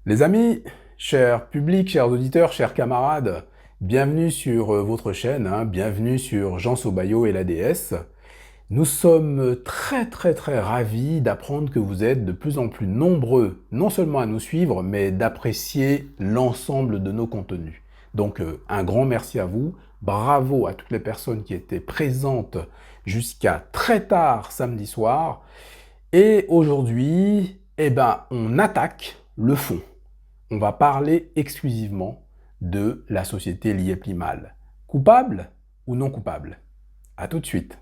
Les amis, chers publics, chers auditeurs, chers camarades, bienvenue sur votre chaîne, bienvenue sur Jean Sobayo et la DS. Nous sommes très ravis d'apprendre que vous êtes de plus en plus nombreux, non seulement à nous suivre, mais d'apprécier l'ensemble de nos contenus. Donc un grand merci à vous, bravo à toutes les personnes qui étaient présentes jusqu'à très tard samedi soir. Et aujourd'hui, on attaque le fond. On va parler exclusivement de la société Liepli-Mal. Coupable ou non coupable? À tout de suite.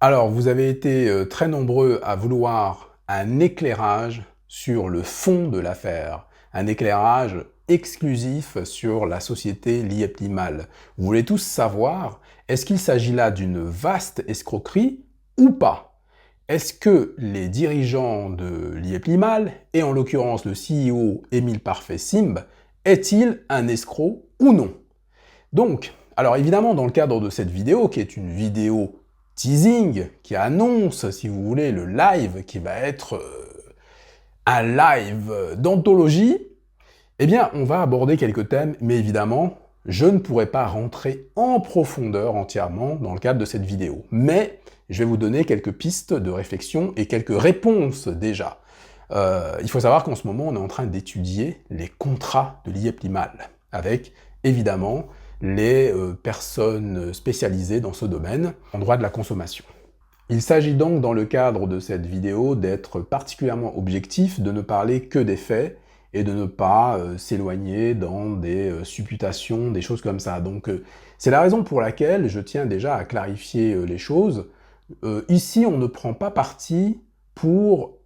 Alors, vous avez été très nombreux à vouloir un éclairage sur le fond de l'affaire, un éclairage exclusif sur la société Liepli-Mal. Vous voulez tous savoir, est-ce qu'il s'agit là d'une vaste escroquerie ou pas? Est-ce que les dirigeants de Liepli-Mal, et en l'occurrence le CEO Émile Parfait Simb, est-il un escroc ou non? Donc, alors évidemment, dans le cadre de cette vidéo, qui est une vidéo teasing, qui annonce, si vous voulez, le live qui va être un live d'anthologie, eh bien, on va aborder quelques thèmes, mais évidemment, je ne pourrai pas rentrer en profondeur entièrement dans le cadre de cette vidéo. Mais je vais vous donner quelques pistes de réflexion et quelques réponses déjà. Il faut savoir qu'en ce moment, on est en train d'étudier les contrats de Liepli-Mal, avec, évidemment, les personnes spécialisées dans ce domaine en droit de la consommation. Il s'agit donc dans le cadre de cette vidéo d'être particulièrement objectif, de ne parler que des faits et de ne pas s'éloigner dans des supputations, des choses comme ça. Donc c'est la raison pour laquelle je tiens déjà à clarifier les choses. Ici, on ne prend pas parti pour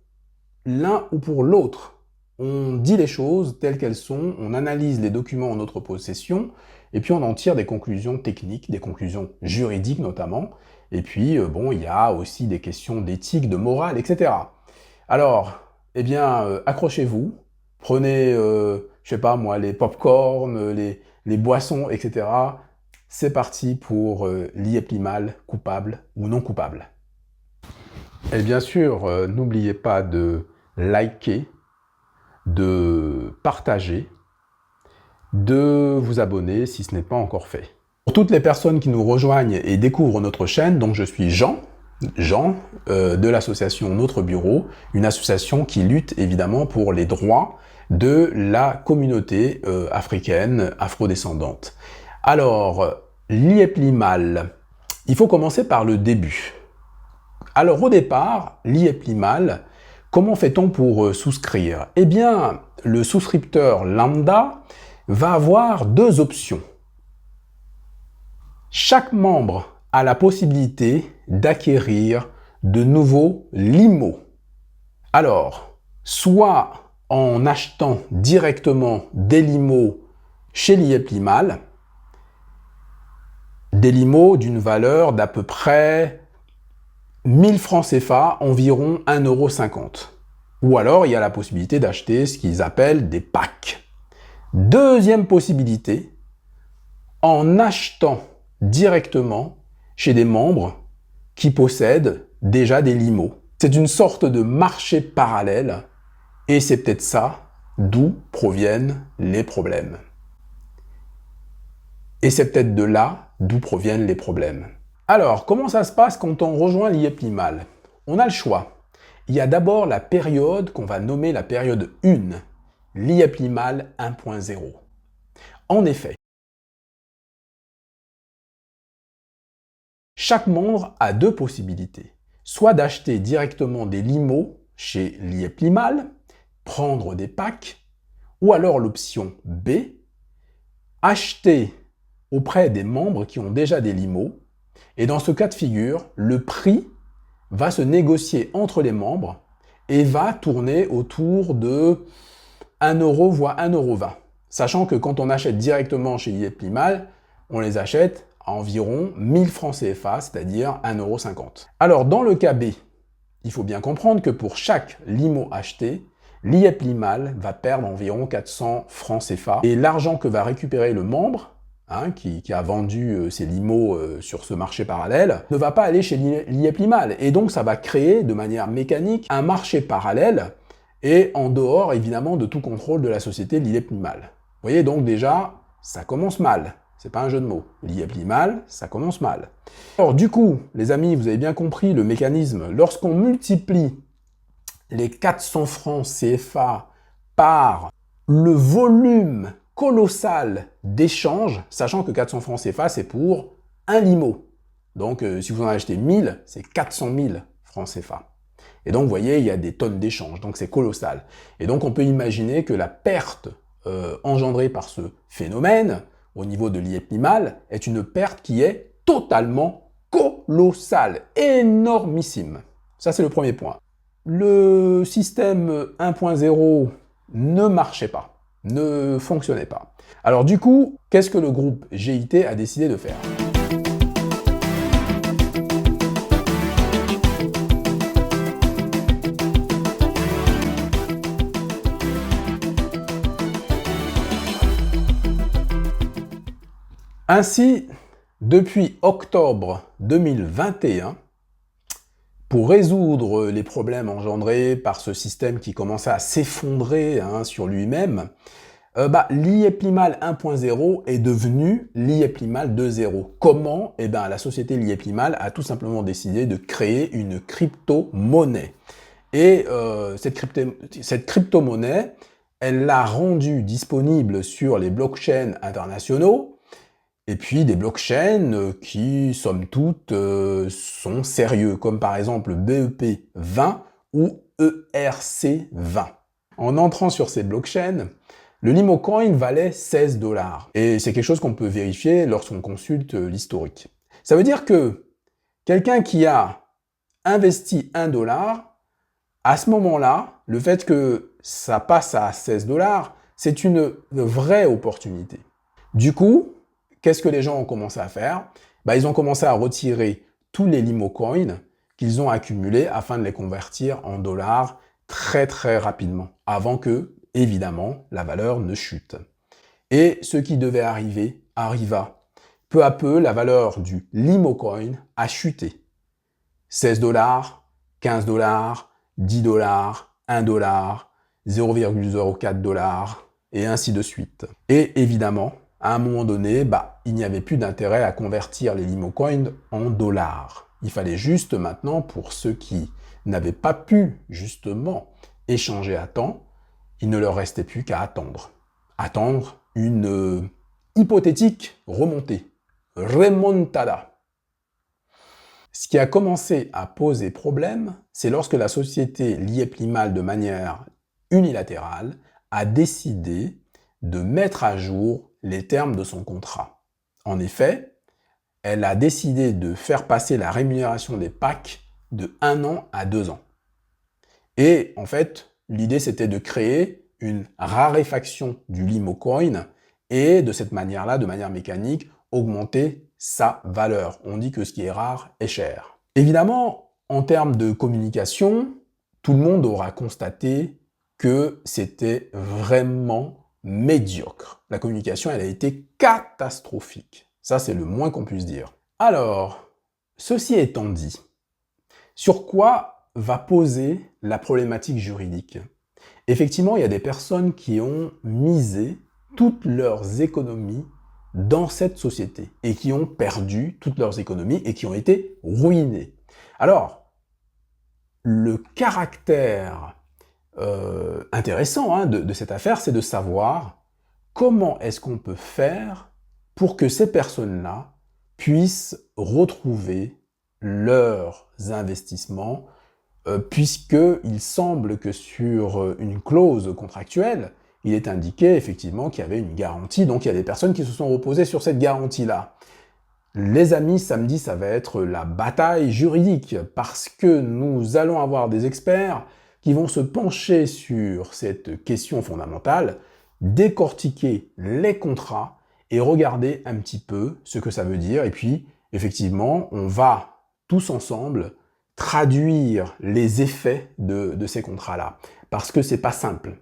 l'un ou pour l'autre. On dit les choses telles qu'elles sont, on analyse les documents en notre possession, et puis on en tire des conclusions techniques, des conclusions juridiques notamment, et puis bon, il y a aussi des questions d'éthique, de morale, etc. Alors, eh bien, accrochez-vous, prenez, je sais pas moi, les pop-corn, les boissons, etc. C'est parti pour Liepli-Mal, coupable ou non coupable. Et bien sûr, n'oubliez pas de liker, de partager, de vous abonner si ce n'est pas encore fait. Pour toutes les personnes qui nous rejoignent et découvrent notre chaîne, donc je suis Jean de l'association Notre Bureau, une association qui lutte évidemment pour les droits de la communauté africaine afrodescendante. Alors, Liepli-Mal, il faut commencer par le début. Alors au départ, Liepli-Mal, comment fait-on pour souscrire? Eh bien, le souscripteur lambda va avoir deux options. Chaque membre a la possibilité d'acquérir de nouveaux limos. Alors, soit en achetant directement des limos chez Liepli-Mal, des limos d'une valeur d'à peu près 1000 francs CFA, environ 1,50 €. Ou alors, il y a la possibilité d'acheter ce qu'ils appellent des packs. Deuxième possibilité, en achetant directement chez des membres qui possèdent déjà des limos. C'est une sorte de marché parallèle et c'est peut-être ça d'où proviennent les problèmes. Et c'est peut-être de là d'où proviennent les problèmes. Alors, comment ça se passe quand on rejoint Liepli-Mal? On a le choix. Il y a d'abord la période qu'on va nommer la période 1, l'IEP-Limal 1.0. En effet, chaque membre a deux possibilités, soit d'acheter directement des limos chez l'IEP-Limal, prendre des packs, ou alors l'option B, acheter auprès des membres qui ont déjà des limos, et dans ce cas de figure, le prix va se négocier entre les membres et va tourner autour de 1 euro voire 1,20 €. Sachant que quand on achète directement chez l'IEP-Limal, on les achète à environ 1000 francs CFA, c'est-à-dire 1,50 €. Alors dans le cas B, il faut bien comprendre que pour chaque limo acheté, l'IEP-Limal va perdre environ 400 francs CFA. Et l'argent que va récupérer le membre, qui a vendu ses limos sur ce marché parallèle, ne va pas aller chez l'IEP-Limal. Et donc ça va créer de manière mécanique un marché parallèle et en dehors évidemment de tout contrôle de la société l'IEP-Limal. Vous voyez donc déjà, ça commence mal. C'est pas un jeu de mots. L'IEP-Limal, ça commence mal. Alors du coup, les amis, vous avez bien compris le mécanisme. Lorsqu'on multiplie les 400 francs CFA par le volume colossal d'échanges, sachant que 400 francs CFA, c'est pour un limo. Donc, si vous en achetez 1000, c'est 400 000 francs CFA. Et donc, vous voyez, il y a des tonnes d'échanges, donc c'est colossal. Et donc, on peut imaginer que la perte engendrée par ce phénomène, au niveau de l'IEP-Limal, est une perte qui est totalement colossale, énormissime. Ça, c'est le premier point. Le système 1.0 ne marchait pas, ne fonctionnait pas. Alors du coup, qu'est-ce que le groupe GIT a décidé de faire? Ainsi, depuis octobre 2021, pour résoudre les problèmes engendrés par ce système qui commençait à s'effondrer sur lui-même, l'IEP-Limal 1.0 est devenu l'IEP-Limal 2.0. Comment? La société l'IEP-Limal a tout simplement décidé de créer une crypto-monnaie. Et cette crypto-monnaie, elle l'a rendue disponible sur les blockchains internationaux, et puis des blockchains qui, somme toute, sont sérieux, comme par exemple BEP20 ou ERC20. En entrant sur ces blockchains, le Limocoin valait 16 $. Et c'est quelque chose qu'on peut vérifier lorsqu'on consulte l'historique. Ça veut dire que quelqu'un qui a investi 1 $, à ce moment-là, le fait que ça passe à 16 $, c'est une vraie opportunité. Du coup, qu'est-ce que les gens ont commencé à faire? Ils ont commencé à retirer tous les Limocoins qu'ils ont accumulés afin de les convertir en dollars très très rapidement, avant que, évidemment, la valeur ne chute. Et ce qui devait arriver, arriva. Peu à peu, la valeur du Limocoin a chuté. 16 $, 15 $, 10 $, 1 $, 0,04 $, et ainsi de suite. Et évidemment, à un moment donné, il n'y avait plus d'intérêt à convertir les Limocoins en dollars. Il fallait juste maintenant, pour ceux qui n'avaient pas pu justement échanger à temps, il ne leur restait plus qu'à attendre. Attendre une hypothétique remontée, remontada. Ce qui a commencé à poser problème, c'est lorsque la société l'IEP-Limal, de manière unilatérale, a décidé de mettre à jour les termes de son contrat. En effet, elle a décidé de faire passer la rémunération des packs de 1 an à 2 ans. Et en fait, l'idée c'était de créer une raréfaction du Limocoin et de cette manière-là, de manière mécanique, augmenter sa valeur. On dit que ce qui est rare est cher. Évidemment, en termes de communication, tout le monde aura constaté que c'était vraiment médiocre. La communication, elle a été catastrophique. Ça, c'est le moins qu'on puisse dire. Alors, ceci étant dit, sur quoi va poser la problématique juridique? Effectivement, il y a des personnes qui ont misé toutes leurs économies dans cette société et qui ont perdu toutes leurs économies et qui ont été ruinées. Alors, le caractère intéressant hein, de cette affaire, c'est de savoir comment est-ce qu'on peut faire pour que ces personnes-là puissent retrouver leurs investissements, puisqu'il semble que sur une clause contractuelle, il est indiqué effectivement qu'il y avait une garantie, donc il y a des personnes qui se sont reposées sur cette garantie-là. Les amis, samedi, ça va être la bataille juridique, parce que nous allons avoir des experts qui vont se pencher sur cette question fondamentale, décortiquer les contrats et regarder un petit peu ce que ça veut dire. Et puis, effectivement, on va tous ensemble traduire les effets de ces contrats-là, parce que c'est pas simple.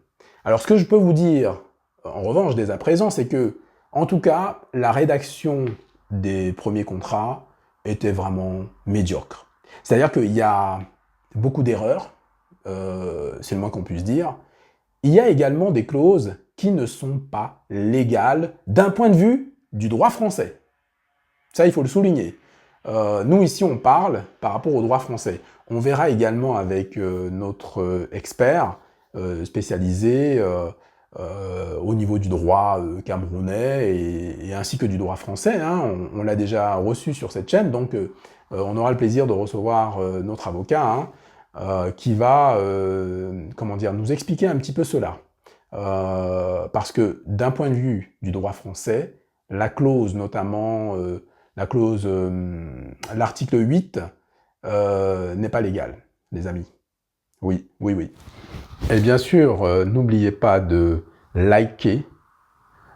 Alors, ce que je peux vous dire, en revanche, dès à présent, c'est que, en tout cas, la rédaction des premiers contrats était vraiment médiocre. C'est-à-dire qu'il y a beaucoup d'erreurs, c'est le moins qu'on puisse dire. Il y a également des clauses qui ne sont pas légales d'un point de vue du droit français. Ça, il faut le souligner. Nous, ici, on parle par rapport au droit français. On verra également avec notre expert spécialisé au niveau du droit camerounais et ainsi que du droit français. Hein. On l'a déjà reçu sur cette chaîne, donc on aura le plaisir de recevoir notre avocat hein, qui va comment dire, nous expliquer un petit peu cela. Parce que d'un point de vue du droit français, la clause notamment, l'article 8 n'est pas légal, les amis. Oui, oui, oui. Et bien sûr, n'oubliez pas de liker,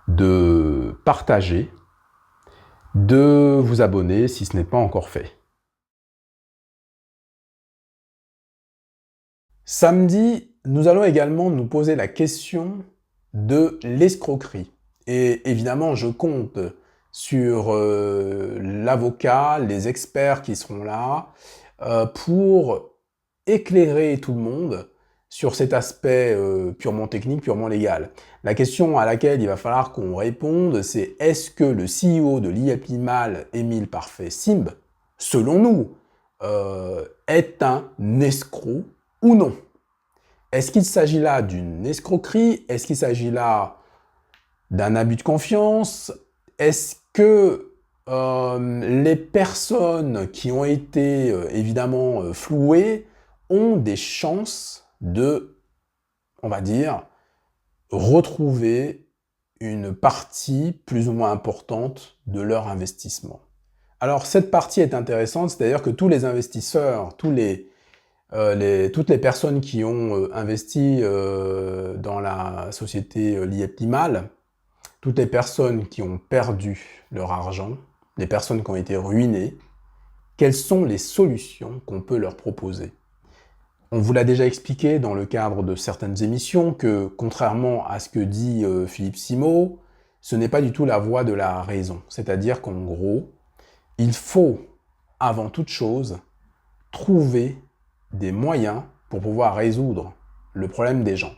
de partager, de vous abonner si ce n'est pas encore fait. Samedi, nous allons également nous poser la question de l'escroquerie. Et évidemment, je compte sur l'avocat, les experts qui seront là, pour éclairer tout le monde sur cet aspect purement technique, purement légal. La question à laquelle il va falloir qu'on réponde, c'est est-ce que le CEO de l'IEP-MAL, Émile Parfait Simb, selon nous, est un escroc ou non? Est-ce qu'il s'agit là d'une escroquerie? Est-ce qu'il s'agit là d'un abus de confiance? Est-ce que les personnes qui ont été évidemment flouées ont des chances de, on va dire, retrouver une partie plus ou moins importante de leur investissement? Alors cette partie est intéressante, c'est-à-dire que tous les investisseurs, toutes les personnes qui ont investi dans la société l'IEP-MAL, toutes les personnes qui ont perdu leur argent, les personnes qui ont été ruinées, quelles sont les solutions qu'on peut leur proposer? On vous l'a déjà expliqué dans le cadre de certaines émissions que, contrairement à ce que dit Philippe Simot, ce n'est pas du tout la voie de la raison. C'est-à-dire qu'en gros, il faut, avant toute chose, trouver des moyens pour pouvoir résoudre le problème des gens.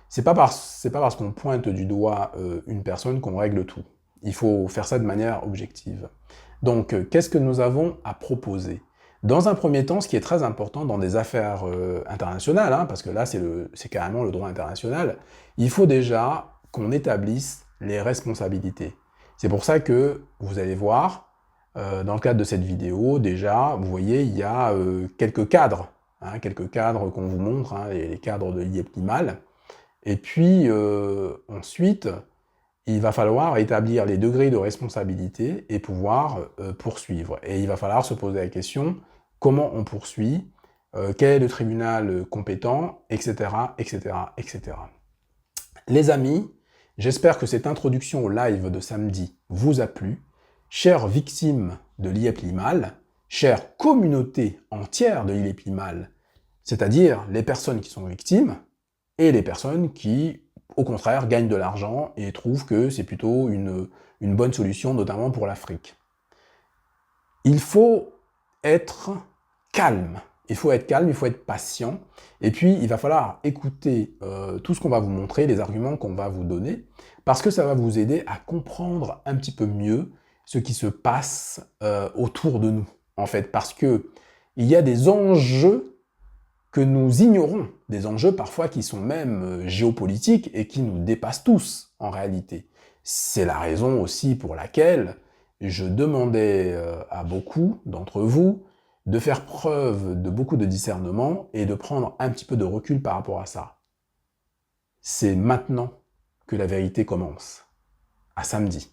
C'est pas parce qu'on pointe du doigt une personne qu'on règle tout. Il faut faire ça de manière objective. Donc, qu'est-ce que nous avons à proposer? Dans un premier temps, ce qui est très important dans des affaires internationales, hein, parce que là, c'est carrément le droit international, il faut déjà qu'on établisse les responsabilités. C'est pour ça que, vous allez voir, dans le cadre de cette vidéo, déjà, vous voyez, il y a quelques cadres qu'on vous montre, hein, les cadres de l'IEP-MAL. Et puis, ensuite, il va falloir établir les degrés de responsabilité et pouvoir poursuivre. Et il va falloir se poser la question, comment on poursuit, quel est le tribunal compétent, etc., etc., etc. Les amis, j'espère que cette introduction au live de samedi vous a plu. Chères victimes de l'IEP-MAL, chère communauté entière de l'IEP-MAL, c'est-à-dire les personnes qui sont victimes et les personnes qui, au contraire, gagnent de l'argent et trouvent que c'est plutôt une bonne solution, notamment pour l'Afrique. Il faut être calme. Il faut être calme, il faut être patient. Et puis, il va falloir écouter tout ce qu'on va vous montrer, les arguments qu'on va vous donner, parce que ça va vous aider à comprendre un petit peu mieux ce qui se passe autour de nous, en fait. Parce que il y a des enjeux que nous ignorons des enjeux parfois qui sont même géopolitiques et qui nous dépassent tous en réalité. C'est la raison aussi pour laquelle je demandais à beaucoup d'entre vous de faire preuve de beaucoup de discernement et de prendre un petit peu de recul par rapport à ça. C'est maintenant que la vérité commence. À samedi.